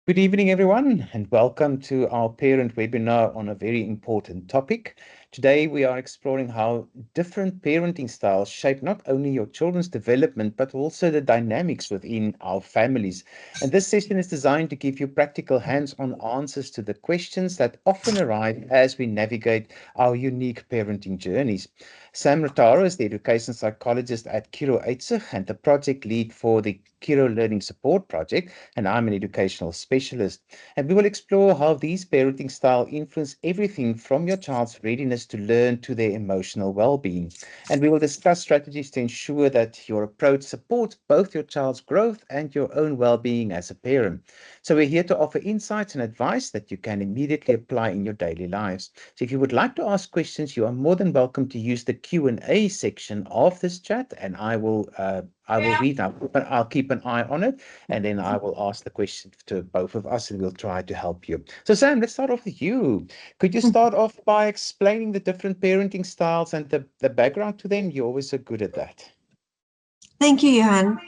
Good evening, everyone, and welcome to our parent webinar on a very important topic. Today, we are exploring how different parenting styles shape not only your children's development, but also the dynamics within our families. And this session is designed to give you practical hands-on answers to the questions that often arise as we navigate our unique parenting journeys. Sam Rotaro is the education psychologist at Kiro Eitzig and the project lead for the Kiro Learning Support Project, and I'm an educational specialist. And we will explore how these parenting style influence everything from your child's readiness to learn to their emotional well-being. And we will discuss strategies to ensure that your approach supports both your child's growth and your own well-being as a parent. So we're here to offer insights and advice that you can immediately apply in your daily lives. So if you would like to ask questions, you are more than welcome to use the Q&A section of this chat, and I will read out, but I'll keep an eye on it, and then I will ask the question to both of us, and we'll try to help you. So, Sam, let's start off with you. Could you start off by explaining the different parenting styles and the background to them? You're always so good at that. Thank you, Johan.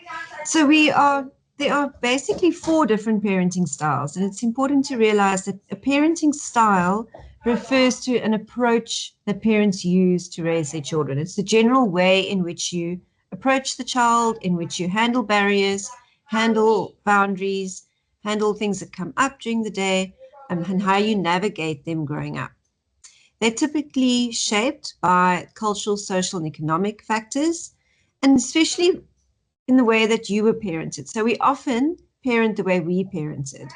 There are basically four different parenting styles, and it's important to realize that a parenting style refers to an approach that parents use to raise their children. It's the general way in which you approach the child, in which you handle barriers, handle boundaries, handle things that come up during the day, and how you navigate them growing up. They're typically shaped by cultural, social, and economic factors, and especially in the way that you were parented. So we often parent the way we parented,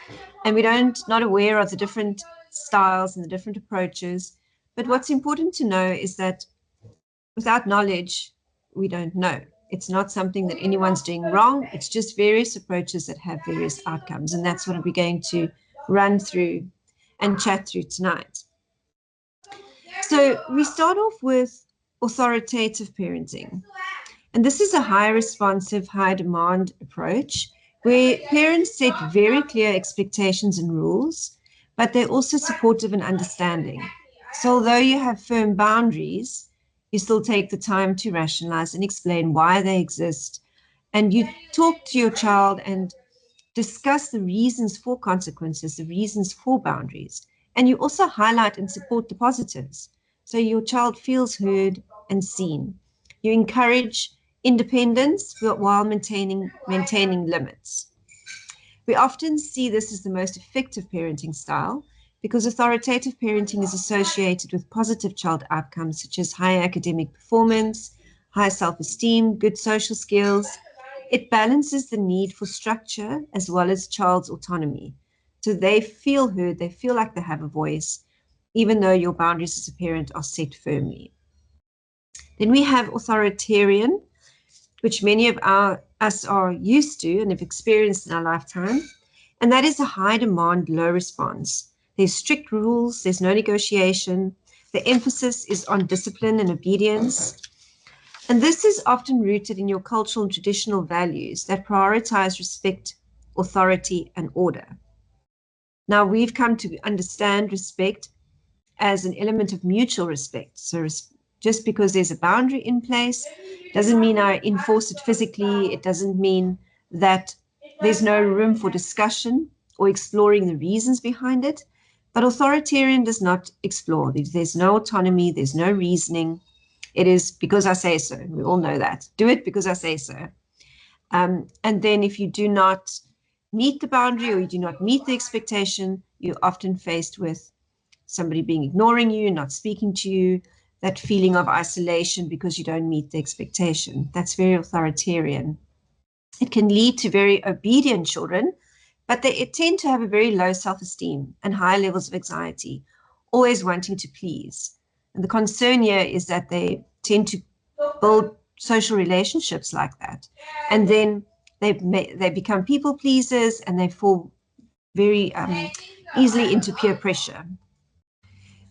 and we don't not aware of the different styles and the different approaches. But what's important to know is that without knowledge, we don't know. It's not something that anyone's doing wrong. It's just various approaches that have various outcomes, and that's what we're going to run through and chat through tonight. So we start off with authoritative parenting. And this is a high responsive, high demand approach where parents set very clear expectations and rules, but they're also supportive and understanding. So, although you have firm boundaries, you still take the time to rationalize and explain why they exist. And you talk to your child and discuss the reasons for consequences, the reasons for boundaries. And you also highlight and support the positives. So your child feels heard and seen. You encourage independence while maintaining limits. We often see this as the most effective parenting style because authoritative parenting is associated with positive child outcomes such as high academic performance, high self-esteem, good social skills. It balances the need for structure as well as child's autonomy. So they feel heard, they feel like they have a voice, even though your boundaries as a parent are set firmly. Then we have authoritarian, which many of us are used to and have experienced in our lifetime. And that is a high demand, low response. There's strict rules, there's no negotiation. The emphasis is on discipline and obedience. And this is often rooted in your cultural and traditional values that prioritize respect, authority, and order. Now, we've come to understand respect as an element of mutual respect. So, just because there's a boundary in place doesn't mean I enforce it physically. It doesn't mean that there's no room for discussion or exploring the reasons behind it. But authoritarian does not explore. There's no autonomy, there's no reasoning. It is because I say so. We all know that. Do it because I say so. And then if you do not meet the boundary or you do not meet the expectation, you're often faced with somebody ignoring you, not speaking to you, that feeling of isolation because you don't meet the expectation. That's very authoritarian. It can lead to very obedient children, but they tend to have a very low self-esteem and high levels of anxiety, always wanting to please. And the concern here is that they tend to build social relationships like that. And then they become people pleasers and they fall very easily into peer pressure.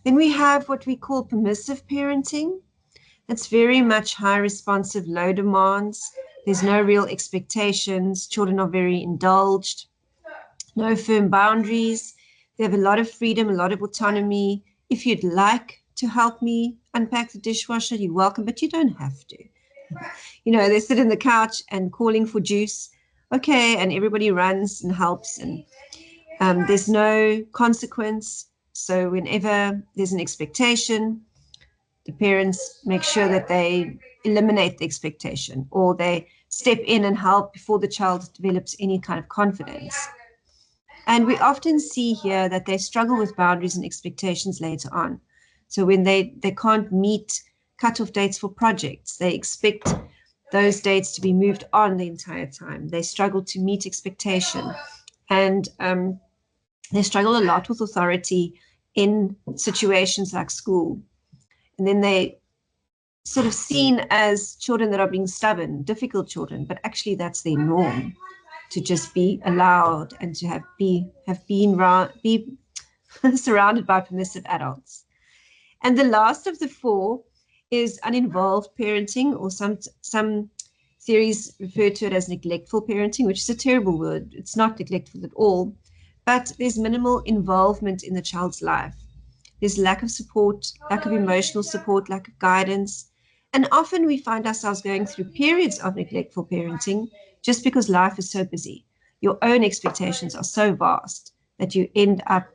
Then we have what we call permissive parenting. That's very much high responsive, low demands. There's no real expectations. Children are very indulged, no firm boundaries. They have a lot of freedom, a lot of autonomy. If you'd like to help me unpack the dishwasher, you're welcome, but you don't have to. They sit in the couch and calling for juice. Okay, and everybody runs and helps. And There's no consequence. So whenever there's an expectation, the parents make sure that they eliminate the expectation or they step in and help before the child develops any kind of confidence. And we often see here that they struggle with boundaries and expectations later on. So when they can't meet cutoff dates for projects, they expect those dates to be moved on the entire time. They struggle to meet expectation. And they struggle a lot with authority in situations like school. And then they sort of seen as children that are being stubborn, difficult children, but actually that's their norm to just be allowed and to be surrounded by permissive adults. And the last of the four is uninvolved parenting, or some theories refer to it as neglectful parenting, which is a terrible word. It's not neglectful at all, but there's minimal involvement in the child's life. There's lack of support, lack of emotional support, lack of guidance. And often we find ourselves going through periods of neglectful parenting just because life is so busy. Your own expectations are so vast that you end up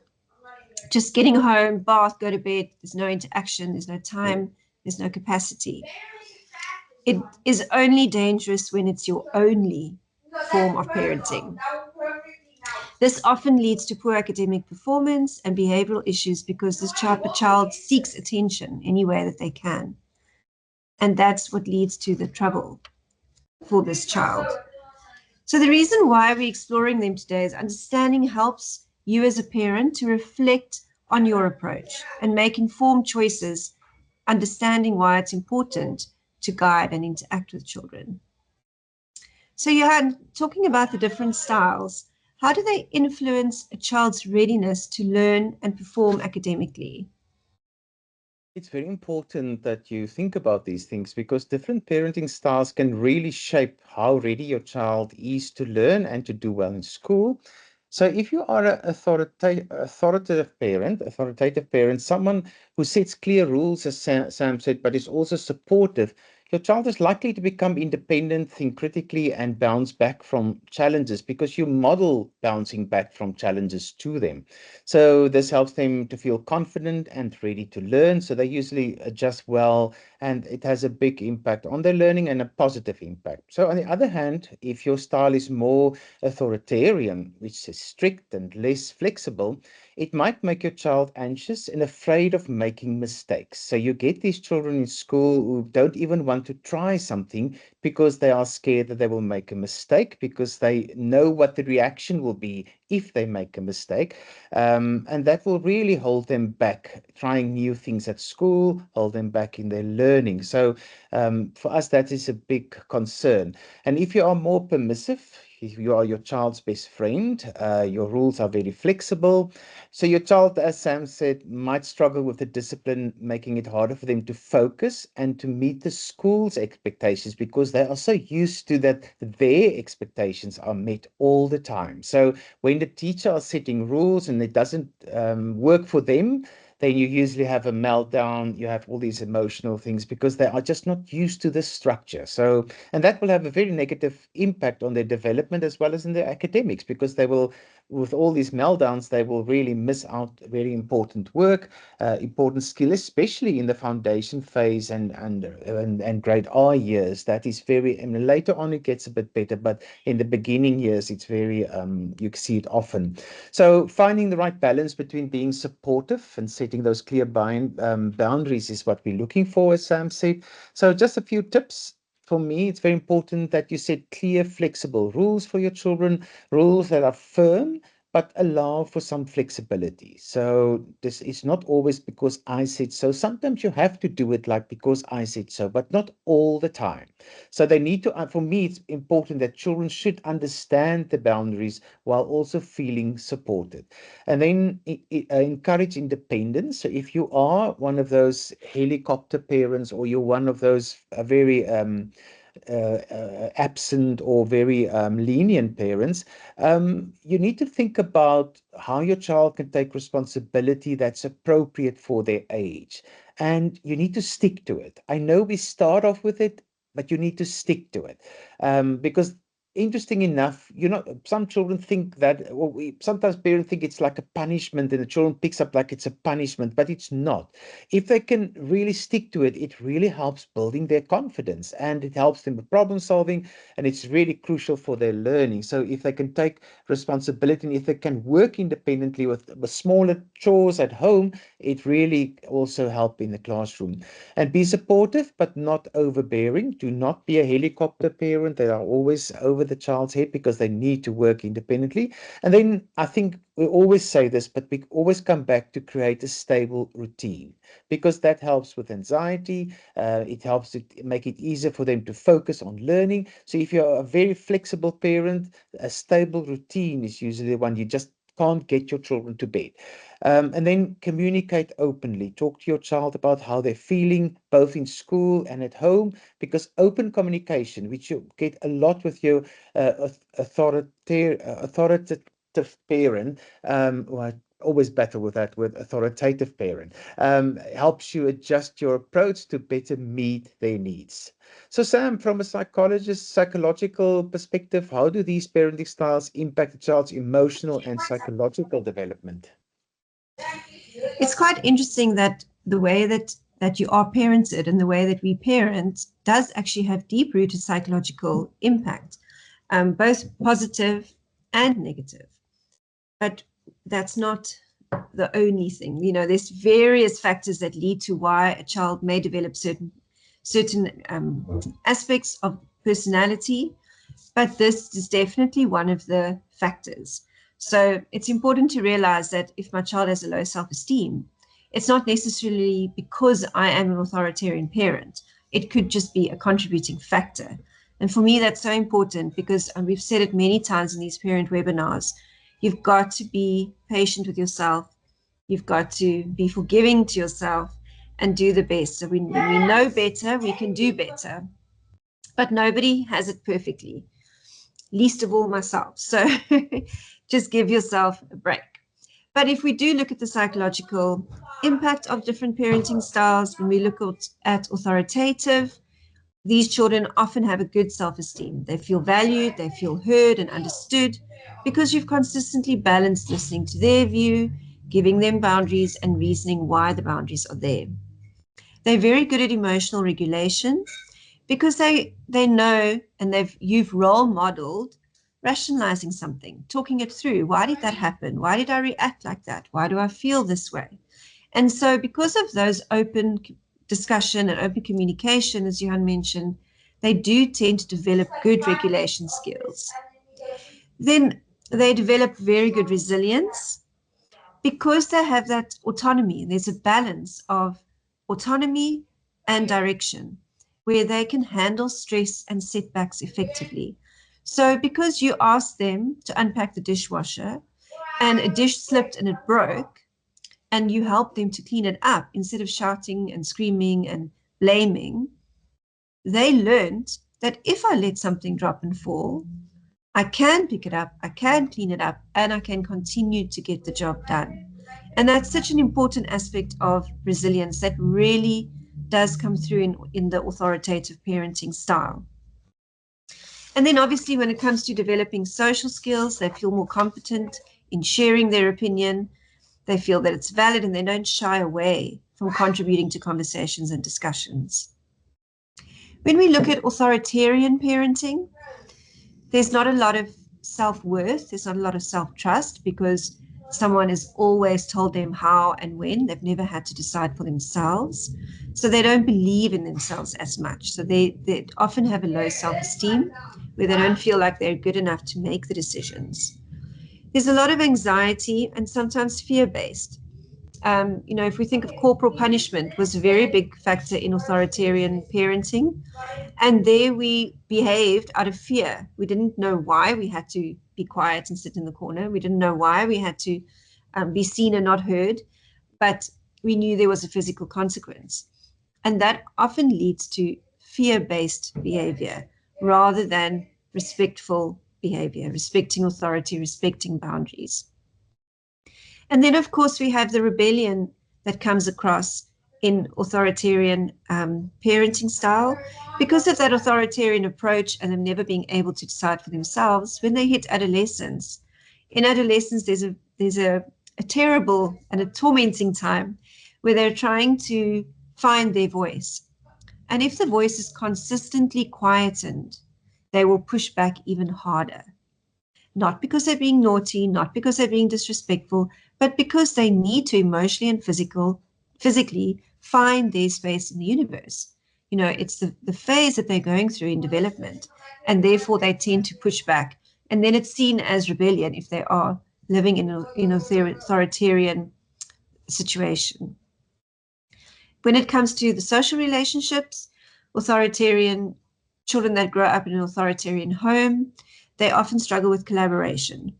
just getting home, bath, go to bed. There's no interaction, there's no time, there's no capacity. It is only dangerous when it's your only form of parenting. This often leads to poor academic performance and behavioral issues because this child seeks attention any way that they can. And that's what leads to the trouble for this child. So the reason why we're exploring them today is understanding helps you as a parent to reflect on your approach and make informed choices, understanding why it's important to guide and interact with children. So Johan, talking about the different styles, how do they influence a child's readiness to learn and perform academically? It's very important that you think about these things because different parenting styles can really shape how ready your child is to learn and to do well in school. So if you are an authoritative parent, someone who sets clear rules, as Sam said, but is also supportive, your child is likely to become independent, think critically, and bounce back from challenges because you model bouncing back from challenges to them. So this helps them to feel confident and ready to learn. So they usually adjust well, and it has a big impact on their learning and a positive impact. So on the other hand, if your style is more authoritarian, which is strict and less flexible, it might make your child anxious and afraid of making mistakes. So you get these children in school who don't even want to try something because they are scared that they will make a mistake because they know what the reaction will be if they make a mistake. And that will really hold them back trying new things at school, hold them back in their learning. So for us, that is a big concern. And if you are more permissive, if you are your child's best friend, your rules are very flexible. So your child, as Sam said, might struggle with the discipline, making it harder for them to focus and to meet the school's expectations because they are so used to that their expectations are met all the time. So when the teacher is setting rules and it doesn't work for them, then you usually have a meltdown. You have all these emotional things because they are just not used to this structure. So, and that will have a very negative impact on their development as well as in their academics because they will, with all these meltdowns, they will really miss out very important work, important skill, especially in the foundation phase and grade R years. That is very, and later on it gets a bit better, but in the beginning years, it's very, you see it often. So finding the right balance between being supportive and setting those clear boundaries is what we're looking for, as Sam said. So just a few tips. For me, it's very important that you set clear, flexible rules for your children, rules that are firm but allow for some flexibility. So this is not always because I said so. Sometimes you have to do it like because I said so, but not all the time. So they need to, for me, it's important that children should understand the boundaries while also feeling supported. And then encourage independence. So if you are one of those helicopter parents or you're one of those very absent or very lenient parents, you need to think about how your child can take responsibility that's appropriate for their age. And you need to stick to it. I know we start off with it, but you need to stick to it because interesting enough, some children think that, or sometimes parents think it's like a punishment, and the children picks up like it's a punishment, but it's not. If they can really stick to it, it really helps building their confidence, and it helps them with problem solving, and it's really crucial for their learning. So if they can take responsibility, and if they can work independently with smaller chores at home, it really also help in the classroom. And be supportive, but not overbearing. Do not be a helicopter parent. They are always over the child's head because they need to work independently. And then I think we always say this, but we always come back to create a stable routine, because that helps with anxiety. It helps to make it easier for them to focus on learning. So if you're a very flexible parent, a stable routine is usually the one. You just can't get your children to bed. And then communicate openly. Talk to your child about how they're feeling, both in school and at home, because open communication, which you get a lot with your authoritative parent, well, I always battle with that with authoritative parent, helps you adjust your approach to better meet their needs. So, Sam, from a psychological perspective, how do these parenting styles impact a child's emotional and psychological development? It's quite interesting that the way that you are parented and the way that we parent does actually have deep-rooted psychological impact, both positive and negative. But that's not the only thing. There's various factors that lead to why a child may develop certain aspects of personality, but this is definitely one of the factors. So it's important to realize that if my child has a low self-esteem, it's not necessarily because I am an authoritarian parent. It could just be a contributing factor. And for me, that's so important because we've said it many times in these parent webinars. You've got to be patient with yourself. You've got to be forgiving to yourself and do the best. So when we know better, we can do better. But nobody has it perfectly, least of all myself. So just give yourself a break. But if we do look at the psychological impact of different parenting styles, when we look at authoritative, these children often have a good self-esteem. They feel valued, they feel heard and understood because you've consistently balanced listening to their view, giving them boundaries and reasoning why the boundaries are there. They're very good at emotional regulation because they know and you've role modeled rationalizing something, talking it through. Why did that happen? Why did I react like that? Why do I feel this way? And so because of those open discussion and open communication, as Johan mentioned, they do tend to develop good regulation skills. Then they develop very good resilience because they have that autonomy. There's a balance of autonomy and direction where they can handle stress and setbacks effectively. So because you ask them to unpack the dishwasher and a dish slipped and it broke, and you help them to clean it up instead of shouting and screaming and blaming, they learned that if I let something drop and fall, I can pick it up, I can clean it up, and I can continue to get the job done. And that's such an important aspect of resilience that really does come through in the authoritative parenting style. And then obviously when it comes to developing social skills, they feel more competent in sharing their opinion. They feel that it's valid and they don't shy away from contributing to conversations and discussions. When we look at authoritarian parenting, there's not a lot of self-worth, there's not a lot of self-trust because someone has always told them how and when. They've never had to decide for themselves. So they don't believe in themselves as much. So they often have a low self-esteem where they don't feel like they're good enough to make the decisions. There's a lot of anxiety and sometimes fear-based. If we think of corporal punishment was a very big factor in authoritarian parenting. And there we behaved out of fear. We didn't know why we had to be quiet and sit in the corner. We didn't know why we had to be seen and not heard, but we knew there was a physical consequence. And that often leads to fear-based behavior rather than respectful behavior, respecting authority, respecting boundaries. And then, of course, we have the rebellion that comes across in authoritarian parenting style. Because of that authoritarian approach and them never being able to decide for themselves, when they hit adolescence, in adolescence, there's a terrible and a tormenting time where they're trying to find their voice. And if the voice is consistently quietened, they will push back even harder. Not because they're being naughty, not because they're being disrespectful, but because they need to emotionally and physically find their space in the universe. It's the phase that they're going through in development, and therefore they tend to push back. And then it's seen as rebellion if they are living in an authoritarian situation. When it comes to the social relationships, authoritarian children that grow up in an authoritarian home, they often struggle with collaboration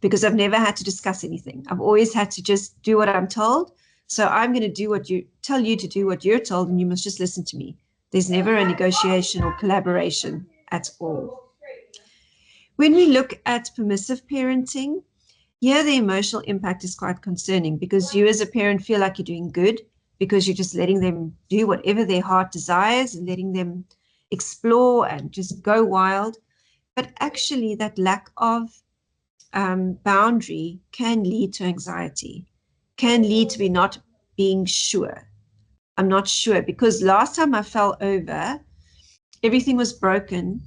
because I've never had to discuss anything. I've always had to just do what I'm told. So I'm going to do what you tell you to do what you're told, and you must just listen to me. There's never a negotiation or collaboration at all. When we look at permissive parenting, here the emotional impact is quite concerning because you as a parent feel like you're doing good because you're just letting them do whatever their heart desires and letting them explore and just go wild. But actually, that lack of boundary can lead to anxiety, can lead to me not being sure. I'm not sure because last time I fell over, everything was broken.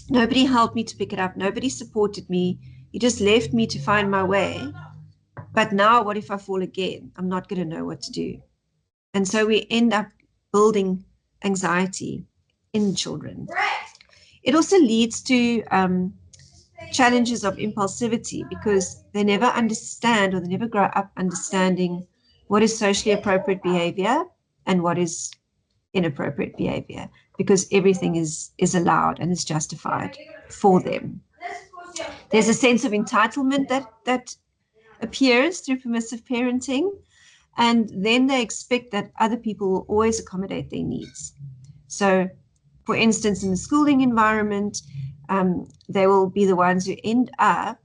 Nobody helped me to pick it up. Nobody supported me. You just left me to find my way. But now, what if I fall again? I'm not going to know what to do. And so we end up building anxiety in children. It also leads to challenges of impulsivity because they never understand or they never grow up understanding what is socially appropriate behavior and what is inappropriate behavior because everything is allowed and is justified for them. There's a sense of entitlement that appears through permissive parenting, and then they expect that other people will always accommodate their needs. So, for instance, in the schooling environment, they will be the ones who end up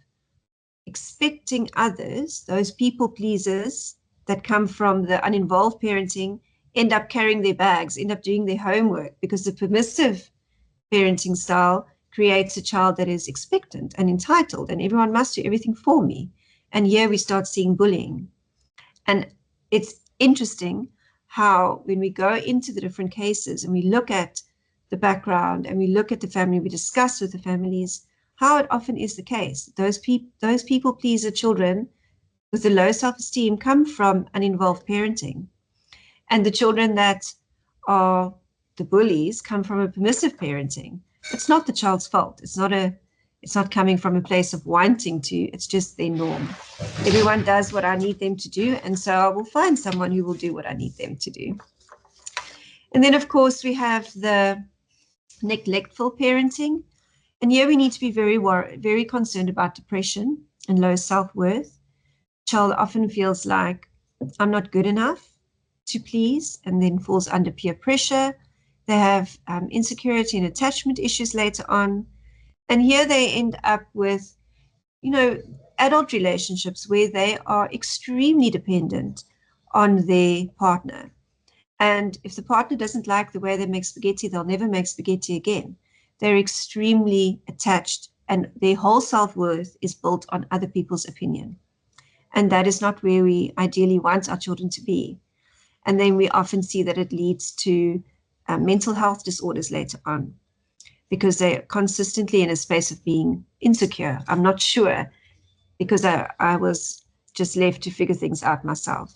expecting others, those people pleasers that come from the uninvolved parenting, end up carrying their bags, end up doing their homework because the permissive parenting style creates a child that is expectant and entitled, and everyone must do everything for me. And here we start seeing bullying. And it's interesting how, when we go into the different cases and we look at the background and we look at the family, we discuss with the families, how it often is the case. Those people pleaser children with a low self-esteem come from uninvolved parenting. And the children that are the bullies come from a permissive parenting. It's not the child's fault. It's not coming from a place of wanting to, it's just their norm. Everyone does what I need them to do, and so I will find someone who will do what I need them to do. And then, of course, we have the neglectful parenting. And here we need to be very concerned about depression and low self-worth. Child often feels like I'm not good enough to please and then falls under peer pressure. They have insecurity and attachment issues later on. And here they end up with, adult relationships where they are extremely dependent on their partner. And if the partner doesn't like the way they make spaghetti, they'll never make spaghetti again. They're extremely attached, and their whole self-worth is built on other people's opinion. And that is not where we ideally want our children to be. And then we often see that it leads to mental health disorders later on because they're consistently in a space of being insecure. I'm not sure because I was just left to figure things out myself.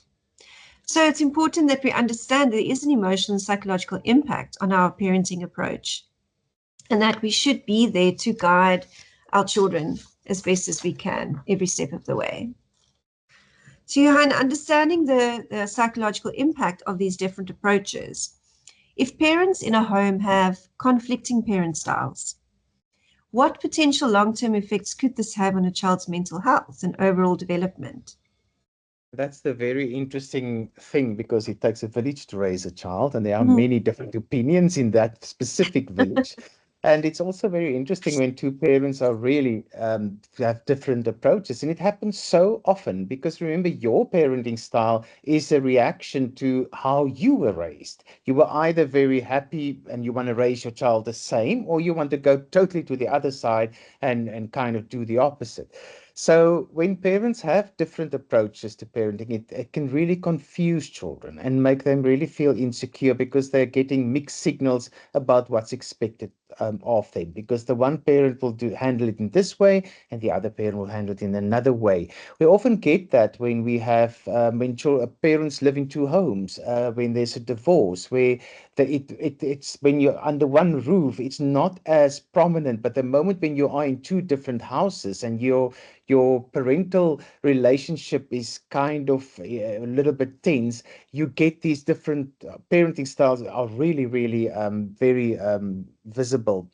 So it's important that we understand there is an emotional and psychological impact on our parenting approach and that we should be there to guide our children as best as we can every step of the way. So, Johan, understanding the psychological impact of these different approaches, if parents in a home have conflicting parent styles, what potential long-term effects could this have on a child's mental health and overall development? That's the very interesting thing because it takes a village to raise a child, and there are Mm. many different opinions in that specific village. And it's also very interesting when two parents are really have different approaches. And it happens so often because remember, your parenting style is a reaction to how you were raised. You were either very happy and you want to raise your child the same, or you want to go totally to the other side and kind of do the opposite. So when parents have different approaches to parenting, it can really confuse children and make them really feel insecure because they're getting mixed signals about what's expected of them, because the one parent will handle it in this way and the other parent will handle it in another way. We often get that when we have when parents live in two homes, when there's a divorce, where it's when you're under one roof, it's not as prominent. But the moment when you are in two different houses and your parental relationship is kind of a little bit tense, you get these different parenting styles are really, really very visible.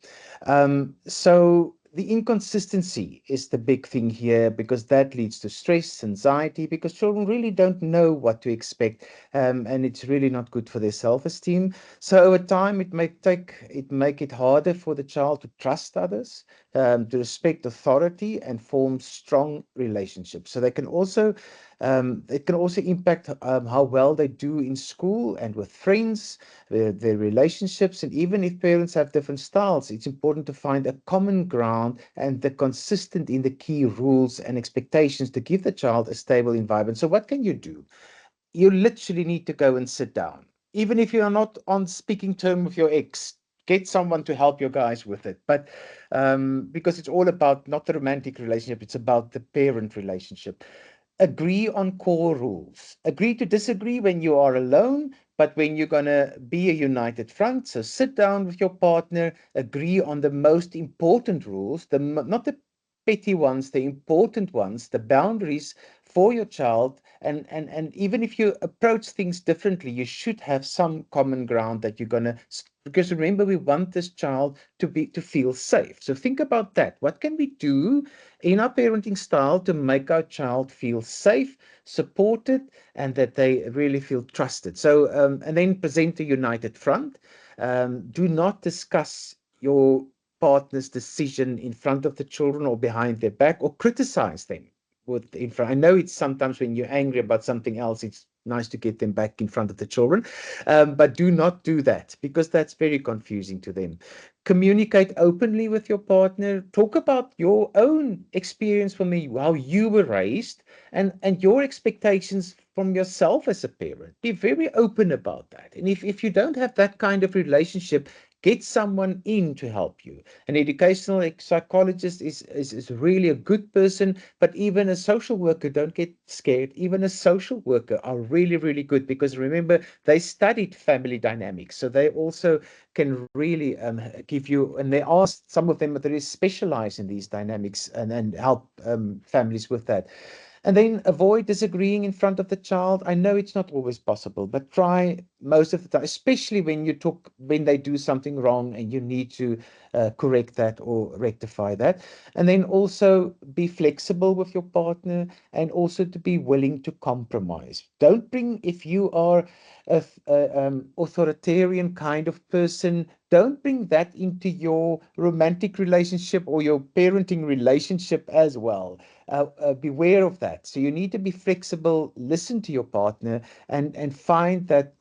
So the inconsistency is the big thing here because that leads to stress, anxiety, because children really don't know what to expect, and it's really not good for their self-esteem. So over time, it make it harder for the child to trust others, to respect authority, and form strong relationships. So they can also it can also impact how well they do in school and with friends, their relationships. And even if parents have different styles, it's important to find a common ground and the consistent in the key rules and expectations to give the child a stable environment. So what can you do? You literally need to go and sit down. Even if you are not on speaking term with your ex, get someone to help you guys with it. But because it's all about not the romantic relationship, it's about the parent relationship. Agree on core rules. Agree to disagree when you are alone, but when you're going to be a united front. So sit down with your partner, agree on the most important rules, not the petty ones, the important ones, the boundaries for your child. And even if you approach things differently, you should have some common ground that you're going to, because remember, we want this child to feel safe. So think about that. What can we do in our parenting style to make our child feel safe, supported, and that they really feel trusted? So, and then present a united front. Do not discuss your partner's decision in front of the children or behind their back or criticize them with in front. I know it's sometimes when you're angry about something else, it's nice to get them back in front of the children, but do not do that because that's very confusing to them. Communicate openly with your partner. Talk about your own experience from how you were raised and your expectations from yourself as a parent. Be very open about that. And if you don't have that kind of relationship, get someone in to help you. An educational psychologist is really a good person, but even a social worker, don't get scared. Even a social worker are really, really good because remember, they studied family dynamics. So they also can really give you, and they are some of them that really specialize in these dynamics and help families with that. And then avoid disagreeing in front of the child. I know it's not always possible, but try most of the time, especially when they do something wrong and you need to correct that or rectify that. And then also be flexible with your partner and also to be willing to compromise. Don't bring, if you are a authoritarian kind of person, don't bring that into your romantic relationship or your parenting relationship as well. Beware of that. So you need to be flexible, listen to your partner, and find that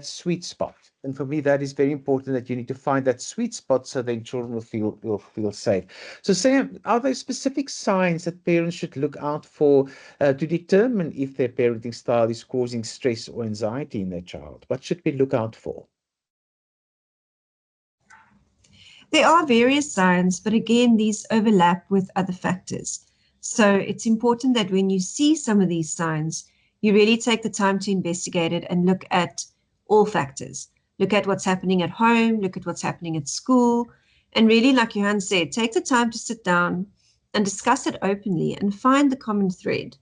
sweet spot. And for me, that is very important that you need to find that sweet spot so then children will feel safe. So, Sam, are there specific signs that parents should look out for to determine if their parenting style is causing stress or anxiety in their child? What should we look out for? There are various signs, but again, these overlap with other factors. So it's important that when you see some of these signs, you really take the time to investigate it and look at all factors. Look at what's happening at home, look at what's happening at school, and really, like Johan said, take the time to sit down and discuss it openly and find the common thread.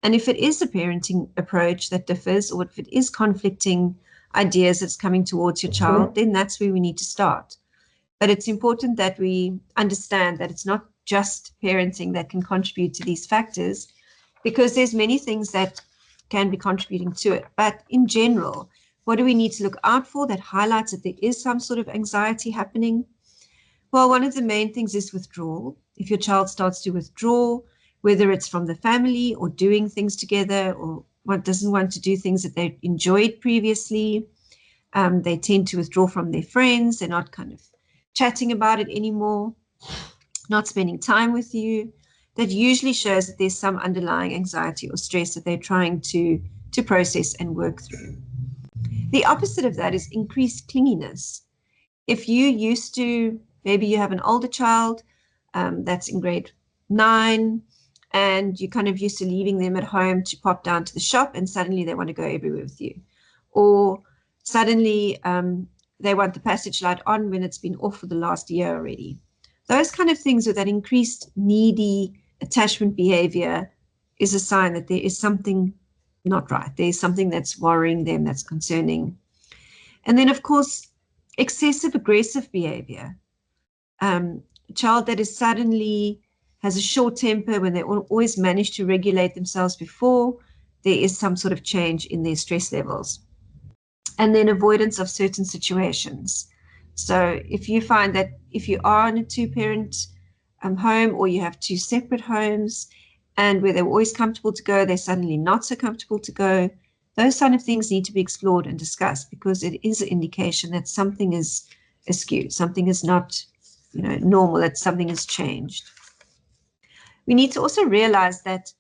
And if it is a parenting approach that differs, or if it is conflicting ideas that's coming towards your child, then that's where we need to start. But it's important that we understand that it's not just parenting that can contribute to these factors, because there's many things that can be contributing to it. But in general, what do we need to look out for that highlights that there is some sort of anxiety happening? Well, one of the main things is withdrawal. If your child starts to withdraw, whether it's from the family or doing things together, or one doesn't want to do things that they enjoyed previously, they tend to withdraw from their friends. They're not kind of chatting about it anymore, not spending time with you. That usually shows that there's some underlying anxiety or stress that they're trying to process and work through. The opposite of that is increased clinginess. If you used to, maybe you have an older child that's in grade 9, and you kind of used to leaving them at home to pop down to the shop, and suddenly they want to go everywhere with you. Or suddenly they want the passage light on when it's been off for the last year already. Those kind of things with that increased needy attachment behavior is a sign that there is something not right. There's something that's worrying them, that's concerning. And then, of course, excessive aggressive behavior. A child that is suddenly has a short temper when they always managed to regulate themselves before, there is some sort of change in their stress levels. And then avoidance of certain situations. So if you find that if you are in a two-parent home, or you have two separate homes, and where they were always comfortable to go, they're suddenly not so comfortable to go, those kind of things need to be explored and discussed, because it is an indication that something is askew, something is not, normal, that something has changed. We need to also realize that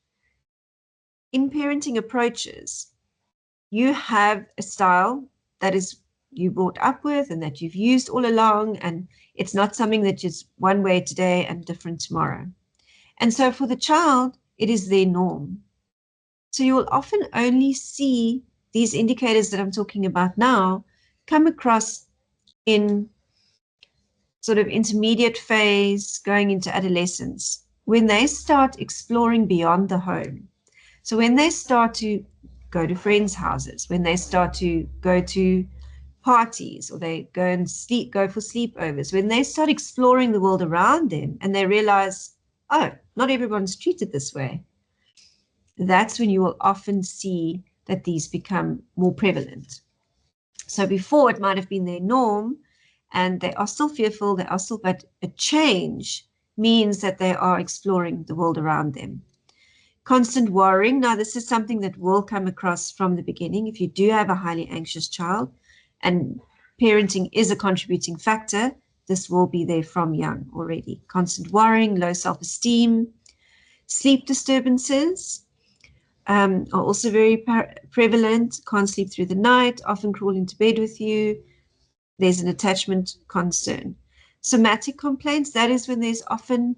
in parenting approaches, you have a style that is you brought up with and that you've used all along, and it's not something that is one way today and different tomorrow. And so for the child, it is their norm. So you will often only see these indicators that I'm talking about now come across in sort of intermediate phase going into adolescence, when they start exploring beyond the home. So when they start to go to friends' houses, when they start to go to parties, or they go for sleepovers, when they start exploring the world around them and they realize, oh, not everyone's treated this way, that's when you will often see that these become more prevalent. So before, it might have been their norm, and they are still fearful, but a change means that they are exploring the world around them. Constant worrying. Now, this is something that will come across from the beginning. If you do have a highly anxious child and parenting is a contributing factor, this will be there from young already. Constant worrying, low self-esteem, sleep disturbances are also very prevalent. Can't sleep through the night, often crawl into bed with you. There's an attachment concern. Somatic complaints, that is when there's often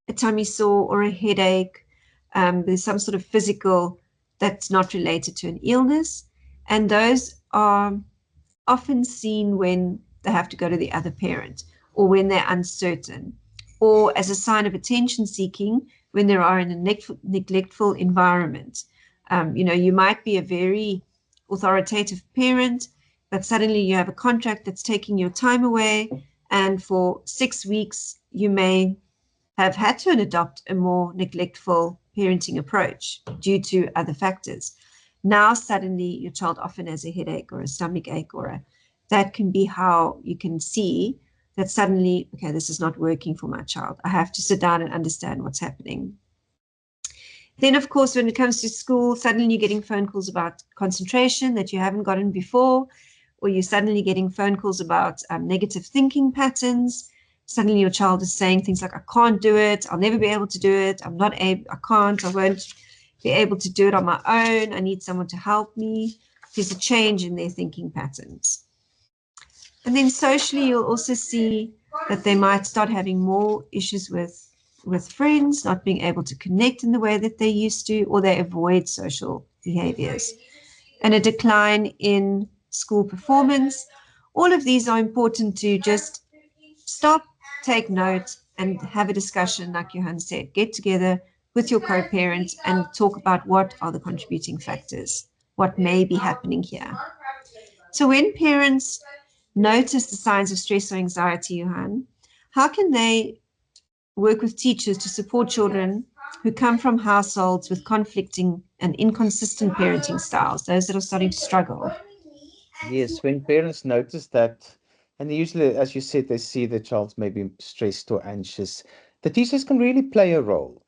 a tummy sore or a headache. There's some sort of physical that's not related to an illness. And those are often seen when they have to go to the other parent, or when they're uncertain, or as a sign of attention seeking when they are in a neglectful environment. You might be a very authoritative parent, but suddenly you have a contract that's taking your time away, and for 6 weeks you may have had to adopt a more neglectful parenting approach due to other factors. Now, suddenly, your child often has a headache or a stomach ache, that can be how you can see that suddenly, okay, this is not working for my child. I have to sit down and understand what's happening. Then, of course, when it comes to school, suddenly you're getting phone calls about concentration that you haven't gotten before, or you're suddenly getting phone calls about negative thinking patterns. Suddenly your child is saying things like, I can't do it, I'll never be able to do it, I won't be able to do it on my own, I need someone to help me. There's a change in their thinking patterns. And then socially, you'll also see that they might start having more issues with friends, not being able to connect in the way that they used to, or they avoid social behaviors, and a decline in school performance. All of these are important to just stop, take note, and have a discussion, like Johan said. Get together with your co-parent and talk about what are the contributing factors, what may be happening here. So when parents notice the signs of stress or anxiety, Johan, how can they work with teachers to support children who come from households with conflicting and inconsistent parenting styles, those that are starting to struggle? Yes, when parents notice that And usually, as you said, they see the child's maybe stressed or anxious. The teachers can really play a role.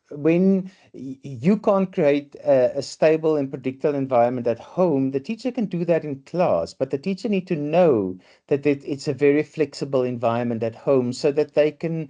When you can't create a stable and predictable environment at home, the teacher can do that in class, but the teacher need to know that it's a very flexible environment at home so that they can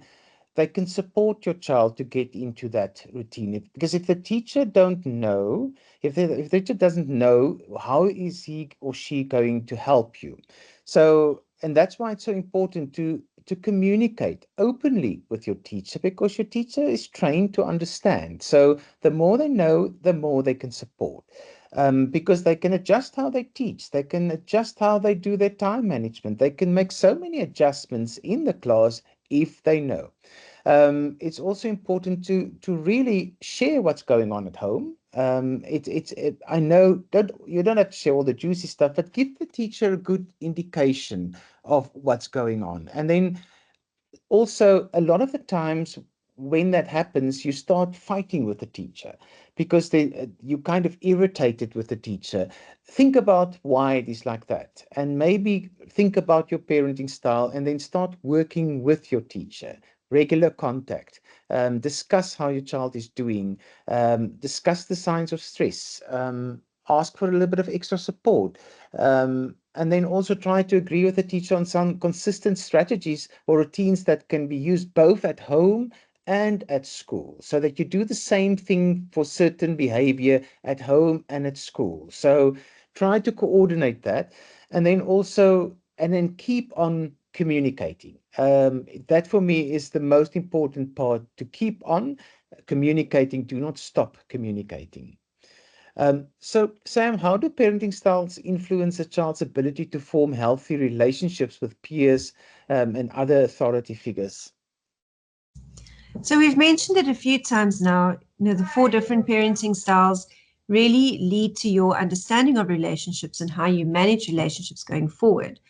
support your child to get into that routine. Because if the teacher don't know, if the teacher doesn't know, how is he or she going to help you? So, and that's why it's so important to communicate openly with your teacher, because your teacher is trained to understand. So the more they know, the more they can support. Because they can adjust how they teach, they can adjust how they do their time management, they can make so many adjustments in the class if they know. It's also important to really share what's going on at home. I know you don't have to share all the juicy stuff, but give the teacher a good indication of what's going on. And then also, a lot of the times when that happens, you start fighting with the teacher because you kind of irritated with the teacher. Think about why it is like that, and maybe think about your parenting style, and then start working with your teacher. Regular contact, discuss how your child is doing, discuss the signs of stress, ask for a little bit of extra support, and then also try to agree with the teacher on some consistent strategies or routines that can be used both at home and at school, so that you do the same thing for certain behavior at home and at school. So try to coordinate that, and then keep on communicating. That for me is the most important part, to keep on communicating. Do not stop communicating. So, Sam, how do parenting styles influence a child's ability to form healthy relationships with peers, and other authority figures? So we've mentioned it a few times now. The four different parenting styles really lead to your understanding of relationships and how you manage relationships going forward,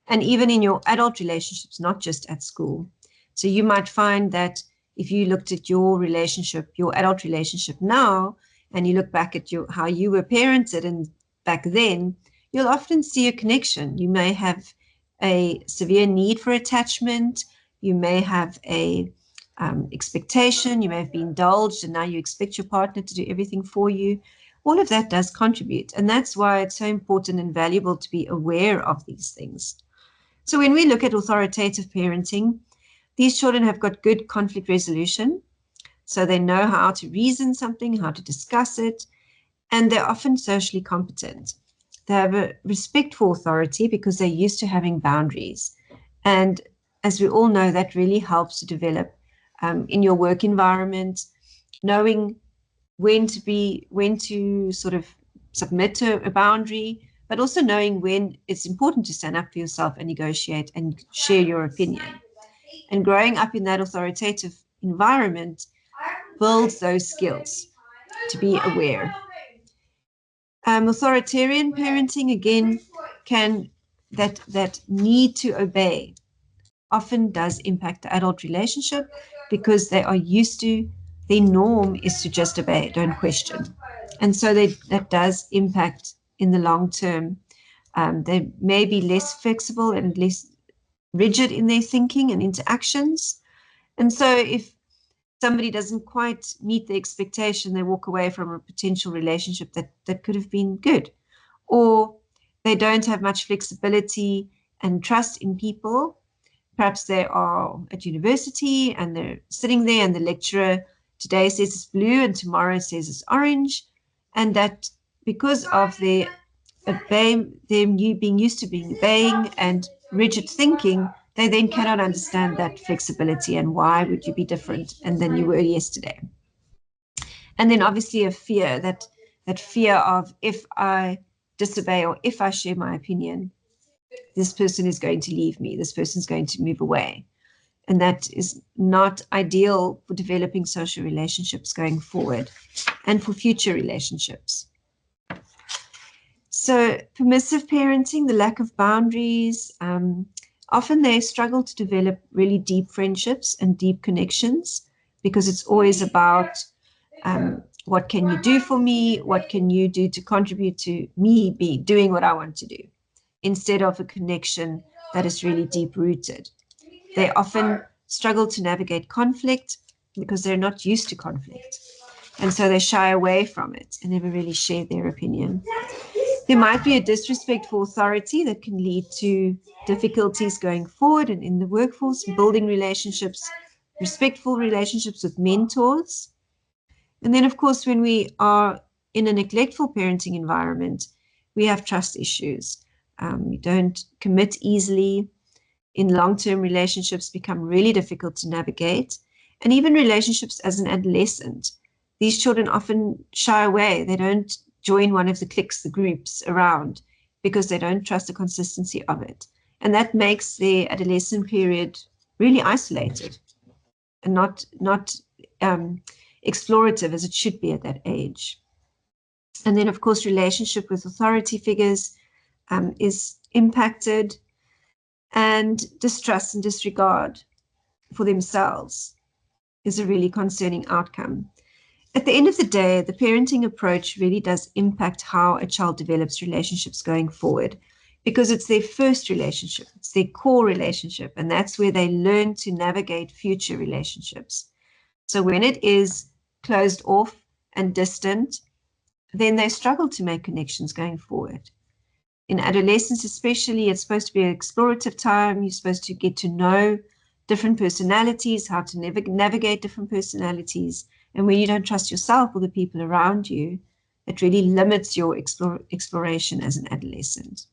and even in your adult relationships, not just at school. So you might find that if you looked at your relationship, your adult relationship now, and you look back at how you were parented and back then, you'll often see a connection. You may have a severe need for attachment. You may have a expectation. You may have been indulged, and now you expect your partner to do everything for you. All of that does contribute, and that's why it's so important and valuable to be aware of these things. So when we look at authoritative parenting, these children have got good conflict resolution. So they know how to reason something, how to discuss it, and they're often socially competent. They have a respect for authority because they're used to having boundaries. And as we all know, that really helps to develop in your work environment, knowing when to sort of submit to a boundary, but also knowing when it's important to stand up for yourself and negotiate and share your opinion. And growing up in that authoritative environment builds those skills to be aware. Authoritarian parenting again can that need to obey often does impact the adult relationship because they are used to, their norm is to just obey, don't question. And so that does impact in the long term. They may be less flexible and less rigid in their thinking and interactions. And so if somebody doesn't quite meet the expectation, they walk away from a potential relationship that could have been good. Or they don't have much flexibility and trust in people. Perhaps they are at university and they're sitting there, and the lecturer today says it's blue and tomorrow says it's orange. And that because of them being used to being obeying and rigid thinking, they then cannot understand that flexibility and why would you be different and than you were yesterday. And then obviously a fear, that fear of, if I disobey or if I share my opinion, this person is going to leave me, this person's going to move away. And that is not ideal for developing social relationships going forward and for future relationships. So, permissive parenting, the lack of boundaries, often they struggle to develop really deep friendships and deep connections because it's always about what can you do for me? What can you do to contribute to me doing what I want to do? Instead of a connection that is really deep rooted. They often struggle to navigate conflict because they're not used to conflict. And so they shy away from it and never really share their opinion. There might be a disrespect for authority that can lead to difficulties going forward and in the workforce, building relationships, respectful relationships with mentors. And then, of course, when we are in a neglectful parenting environment, we have trust issues. We don't commit easily. In long-term relationships become really difficult to navigate. And even relationships as an adolescent, these children often shy away. They don't join one of the cliques, the groups around, because they don't trust the consistency of it. And that makes their adolescent period really isolated and not explorative as it should be at that age. And then, of course, relationship with authority figures is impacted, and distrust and disregard for themselves is a really concerning outcome. At the end of the day, the parenting approach really does impact how a child develops relationships going forward, because it's their first relationship, it's their core relationship, and that's where they learn to navigate future relationships. So when it is closed off and distant, then they struggle to make connections going forward. In adolescence, especially, it's supposed to be an explorative time. You're supposed to get to know different personalities, how to navigate different personalities. And when you don't trust yourself or the people around you, it really limits your exploration as an adolescent.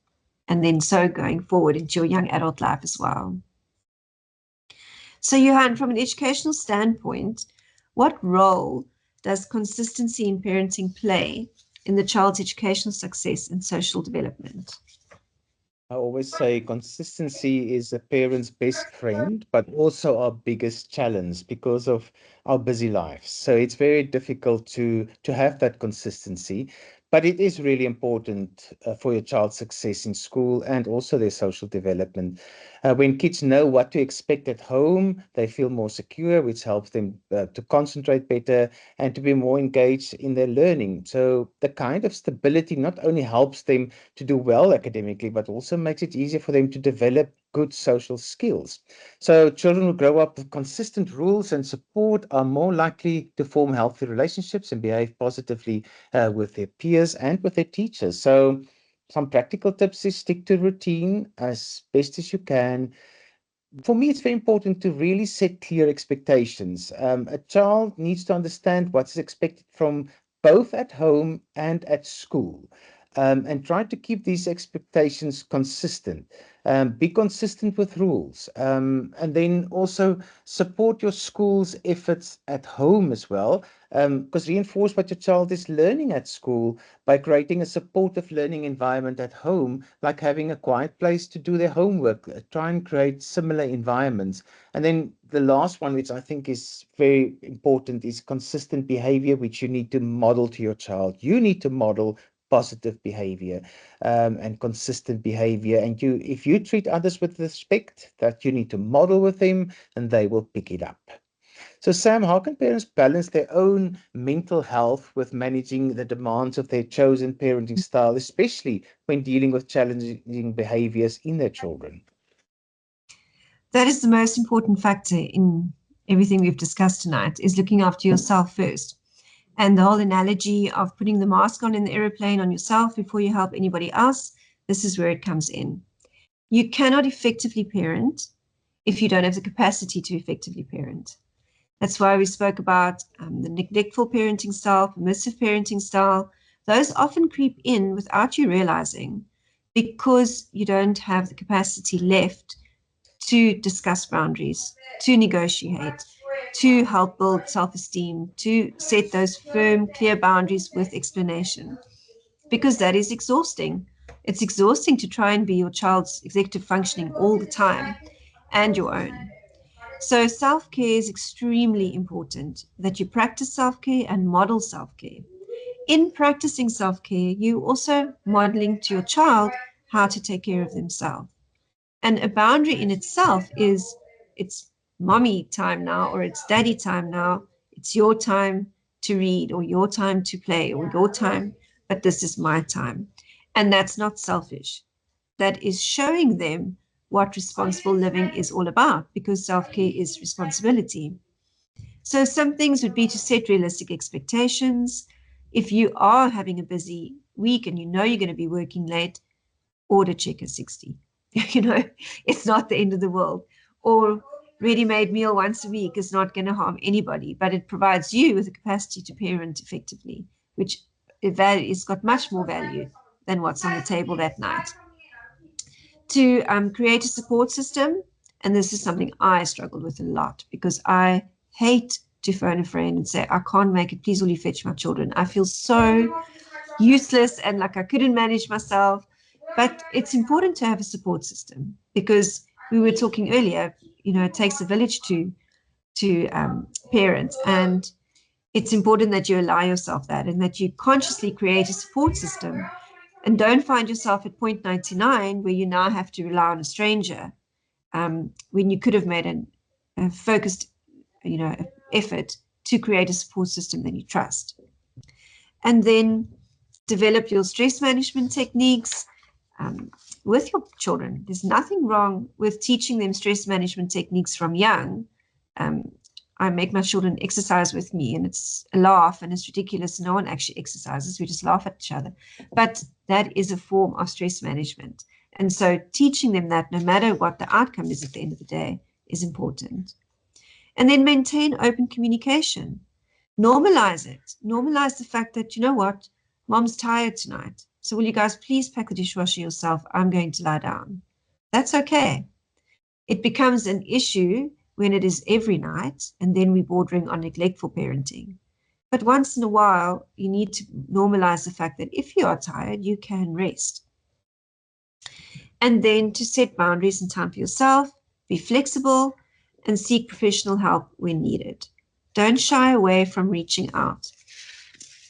And then so going forward into your young adult life as well. So, Johan, from an educational standpoint, what role does consistency in parenting play in the child's educational success and social development? I always say consistency is a parent's best friend, but also our biggest challenge because of our busy lives. So it's very difficult to have that consistency, but it is really important for your child's success in school and also their social development. When kids know what to expect at home, they feel more secure, which helps them to concentrate better and to be more engaged in their learning. So the kind of stability not only helps them to do well academically, but also makes it easier for them to develop good social skills. So children who grow up with consistent rules and support are more likely to form healthy relationships and behave positively with their peers and with their teachers. So some practical tips is stick to routine as best as you can. For me, it's very important to really set clear expectations. A child needs to understand what's expected from both at home and at school, and try to keep these expectations consistent. Be consistent with rules, and then also support your school's efforts at home as well, because reinforce what your child is learning at school by creating a supportive learning environment at home, like having a quiet place to do their homework. Try and create similar environments. And then the last one, which I think is very important, is consistent behavior, which you need to model to your child. You need to model positive behavior and consistent behavior. And if you treat others with respect that you need to model with them, then they will pick it up. So, Sam, how can parents balance their own mental health with managing the demands of their chosen parenting style, especially when dealing with challenging behaviors in their children? That is the most important factor in everything we've discussed tonight, is looking after yourself first. And the whole analogy of putting the mask on in the airplane on yourself before you help anybody else, this is where it comes in. You cannot effectively parent if you don't have the capacity to effectively parent. That's why we spoke about the neglectful parenting style, permissive parenting style. Those often creep in without you realizing, because you don't have the capacity left to discuss boundaries, to negotiate, to help build self esteem, to set those firm, clear boundaries with explanation, because that is exhausting. It's exhausting to try and be your child's executive functioning all the time and your own. So, self care is extremely important, that you practice self care and model self care. In practicing self care, you also modeling to your child how to take care of themselves. And a boundary in itself is, it's mommy time now, or it's daddy time now. It's your time to read, or your time to play, or your time, but this is my time. And that's not selfish. That is showing them what responsible living is all about, because self-care is responsibility. So some things would be to set realistic expectations. If you are having a busy week and you know you're going to be working late, order checker 60. You know, it's not the end of the world. Or ready-made meal once a week is not going to harm anybody, but it provides you with the capacity to parent effectively, which it's got much more value than what's on the table that night. To create a support system, and this is something I struggled with a lot because I hate to phone a friend and say, I can't make it, please will you fetch my children. I feel so useless and like I couldn't manage myself. But it's important to have a support system because we were talking earlier, you know, it takes a village to parent, and it's important that you allow yourself that and that you consciously create a support system and don't find yourself at point 99 where you now have to rely on a stranger when you could have made a focused, you know, effort to create a support system that you trust. And then develop your stress management techniques with your children. There's nothing wrong with teaching them stress management techniques from young. Um, I make my children exercise with me, and it's a laugh and it's ridiculous. No one actually exercises, we just laugh at each other. But that is a form of stress management. And so teaching them that, no matter what the outcome is at the end of the day, is important. And then maintain open communication. Normalize it. Normalize the fact that, you know what, mom's tired tonight. So will you guys please pack the dishwasher yourself? I'm going to lie down. That's okay. It becomes an issue when it is every night, and then we're bordering on neglectful parenting. But once in a while, you need to normalize the fact that if you are tired, you can rest. And then to set boundaries and time for yourself, be flexible, and seek professional help when needed. Don't shy away from reaching out.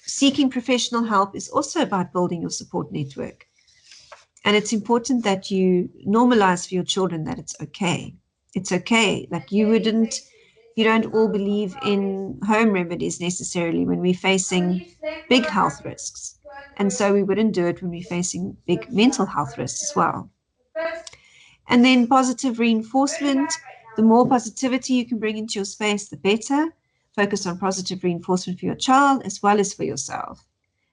Seeking professional help is also about building your support network. And it's important that you normalize for your children that it's okay. It's okay. Like you don't all believe in home remedies necessarily when we're facing big health risks. And so we wouldn't do it when we're facing big mental health risks as well. And then positive reinforcement. The more positivity you can bring into your space, the better. Focus on positive reinforcement for your child as well as for yourself.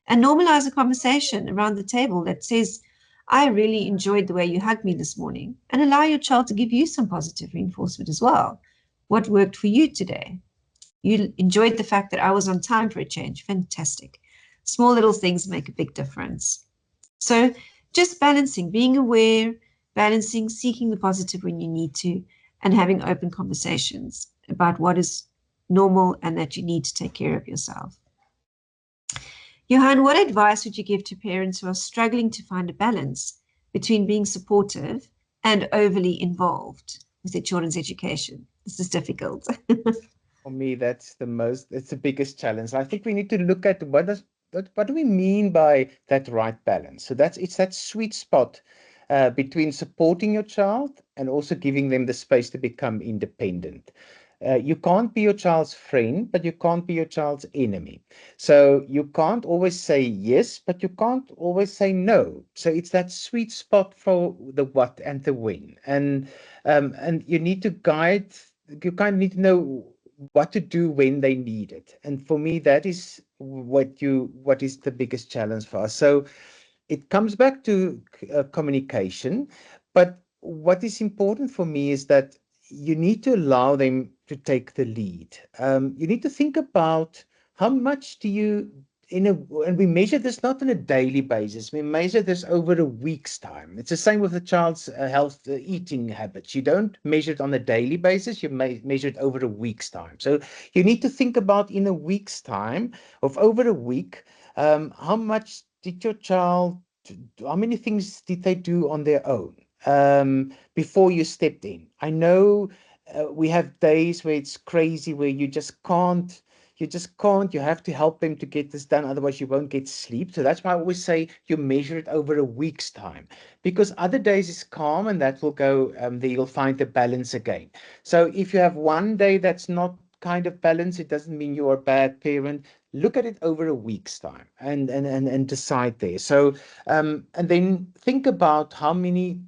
And normalize a conversation around the table that says, I really enjoyed the way you hugged me this morning. And allow your child to give you some positive reinforcement as well. What worked for you today? You enjoyed the fact that I was on time for a change. Fantastic. Small little things make a big difference. So just balancing, being aware, balancing, seeking the positive when you need to, and having open conversations about what is normal and that you need to take care of yourself. Johan, what advice would you give to parents who are struggling to find a balance between being supportive and overly involved with their children's education? This is difficult. For me, it's the biggest challenge. I think we need to look at what do we mean by that right balance? So it's that sweet spot between supporting your child and also giving them the space to become independent. You can't be your child's friend, but you can't be your child's enemy. So you can't always say yes, but you can't always say no. So it's that sweet spot for the what and the when. And you need to guide, you kind of need to know what to do when they need it. And for me, that is what is the biggest challenge for us. So it comes back to communication, but what is important for me is that you need to allow them to take the lead. You need to think about how much do you and we measure this not on a daily basis. We measure this over a week's time. It's the same with the child's health eating habits. You don't measure it on a daily basis. You measure it over a week's time. So you need to think about in a week's time of over a week, how much did your child, how many things did they do on their own before you stepped in? I know we have days where it's crazy, where you have to help them to get this done, otherwise you won't get sleep. So that's why I always say you measure it over a week's time, because other days is calm and that will go, there you'll find the balance again. So if you have one day that's not kind of balanced, it doesn't mean you're a bad parent. Look at it over a week's time and decide there. So and then think about how many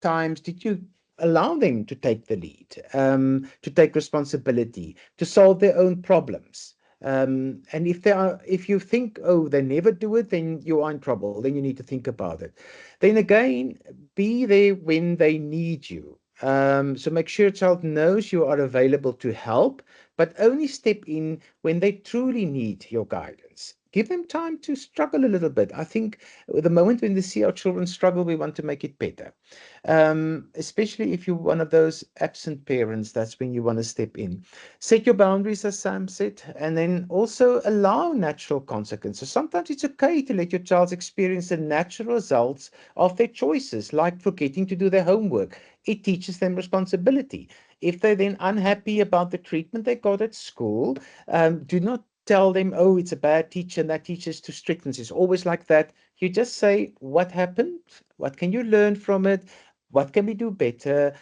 times did you allow them to take the lead, to take responsibility, to solve their own problems. And if you think, oh, they never do it, then you are in trouble. Then you need to think about it. Then again, be there when they need you. So make sure your child knows you are available to help, but only step in when they truly need your guidance. Give them time to struggle a little bit. I think the moment when they see our children struggle, we want to make it better. Especially if you're one of those absent parents, that's when you want to step in. Set your boundaries, as Sam said, and then also allow natural consequences. Sometimes it's okay to let your child experience the natural results of their choices, like forgetting to do their homework. It teaches them responsibility. If they're then unhappy about the treatment they got at school, do not tell them, oh, it's a bad teacher and that teacher's too strict. And it's always like that. You just say, what happened? What can you learn from it? What can we do better?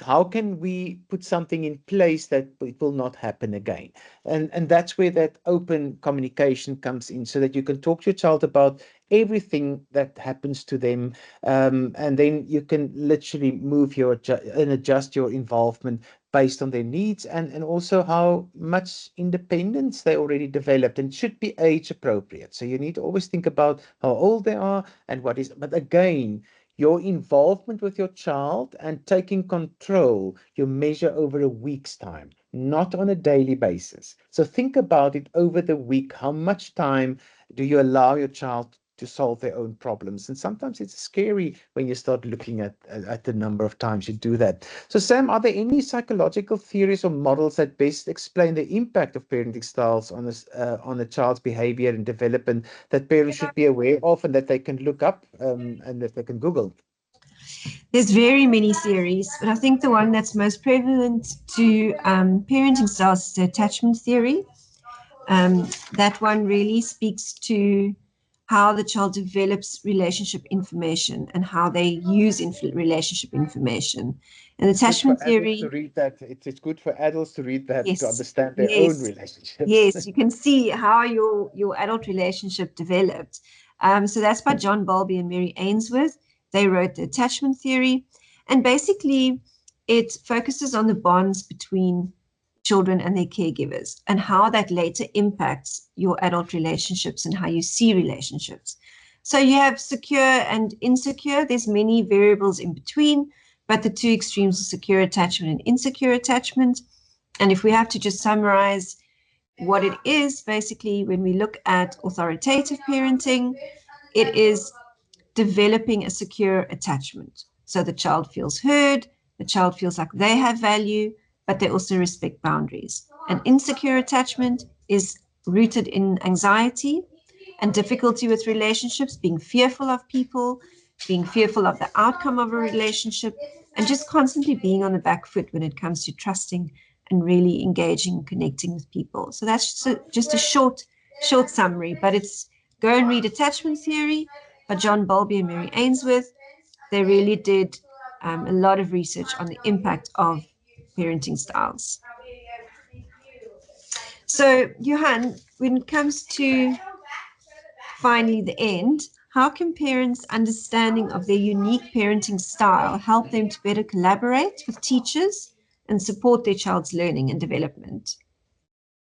How can we put something in place that it will not happen again? And that's where that open communication comes in, so that you can talk to your child about everything that happens to them, and then you can literally move and adjust your involvement based on their needs, and also how much independence they already developed, and should be age appropriate. So you need to always think about how old they are and what is, but again, your involvement with your child and taking control, you measure over a week's time, not on a daily basis. So think about it over the week. How much time do you allow your child to solve their own problems? And sometimes it's scary when you start looking at the number of times you do that. So, Sam, are there any psychological theories or models that best explain the impact of parenting styles on a child's behavior and development that parents should be aware of and that they can look up, and that they can Google? There's very many theories, but I think the one that's most prevalent to parenting styles is the attachment theory. That one really speaks to how the child develops relationship information and how they use relationship information. And It's good for attachment adults to theory, read that. It's good for adults to read that to yes, understand their own yes, relationships. yes, you can see how your adult relationship developed. So that's by John Bowlby and Mary Ainsworth. They wrote the attachment theory, and basically it focuses on the bonds between children and their caregivers and how that later impacts your adult relationships and how you see relationships. So you have secure and insecure. There's many variables in between, but the two extremes are secure attachment and insecure attachment. And if we have to just summarize what it is, basically, when we look at authoritative parenting, it is developing a secure attachment. So the child feels heard, the child feels like they have value, but they also respect boundaries. An insecure attachment is rooted in anxiety and difficulty with relationships, being fearful of people, being fearful of the outcome of a relationship, and just constantly being on the back foot when it comes to trusting and really engaging and connecting with people. So that's just a short summary, but it's go and read Attachment Theory by John Bowlby and Mary Ainsworth. They really did a lot of research on the impact of parenting styles. So, Johan, when it comes to finally the end, how can parents' understanding of their unique parenting style help them to better collaborate with teachers and support their child's learning and development?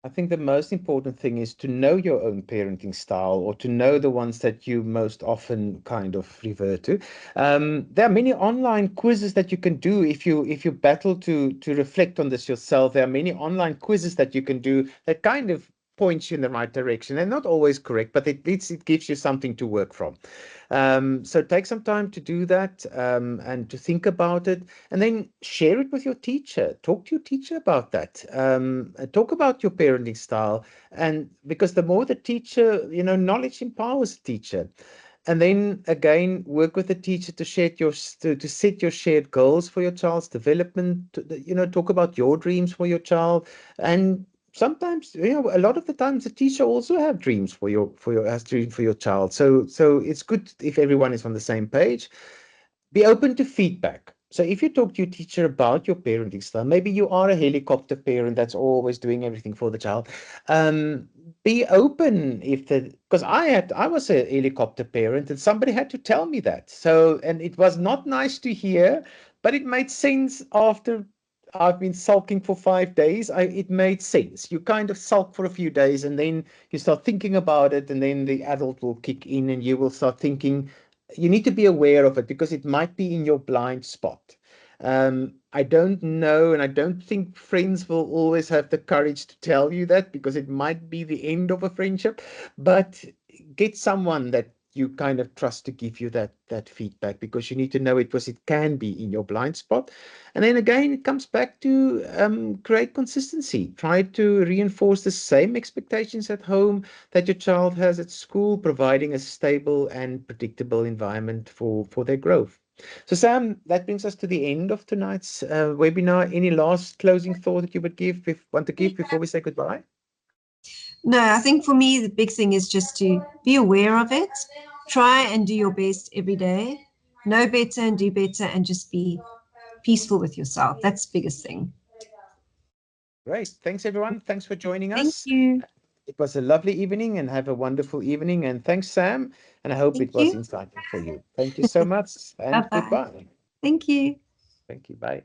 I think the most important thing is to know your own parenting style, or to know the ones that you most often kind of revert to. There are many online quizzes that you can do if you battle to reflect on this yourself. There are many online quizzes that you can do that kind of points you in the right direction. They're not always correct, but at least it gives you something to work from. So take some time to do that, and to think about it, and then share it with your teacher. Talk to your teacher about that. Talk about your parenting style, and because the more the teacher, knowledge empowers the teacher. And then again, work with the teacher to to set your shared goals for your child's development. Talk about your dreams for your child, and sometimes, a lot of the times the teacher also have dreams has dreams for your child. So it's good if everyone is on the same page. Be open to feedback. So if you talk to your teacher about your parenting style, maybe you are a helicopter parent that's always doing everything for the child. Um, be open because I was a helicopter parent and somebody had to tell me that. So, and it was not nice to hear, But it made sense after I've been sulking for 5 days. It made sense. You kind of sulk for a few days and then you start thinking about it, and then the adult will kick in and you will start thinking. You need to be aware of it because it might be in your blind spot. I don't know, and I don't think friends will always have the courage to tell you that because it might be the end of a friendship. But get someone that you kind of trust to give you that feedback, because you need to know it, because it can be in your blind spot. And then again, it comes back to create consistency. Try to reinforce the same expectations at home that your child has at school, providing a stable and predictable environment for their growth. So, Sam, that brings us to the end of tonight's webinar. Any last closing thought that you would want to give before we say goodbye? No, I think for me, the big thing is just to be aware of it, try and do your best every day, know better and do better, and just be peaceful with yourself. That's the biggest thing. Great. Thanks, everyone. Thanks for joining Thank us. you. It was a lovely evening, and have a wonderful evening. And thanks, Sam. And I hope Thank it was you. insightful for you. Thank you so much, Bye and bye. goodbye. Thank you. Thank you. Bye.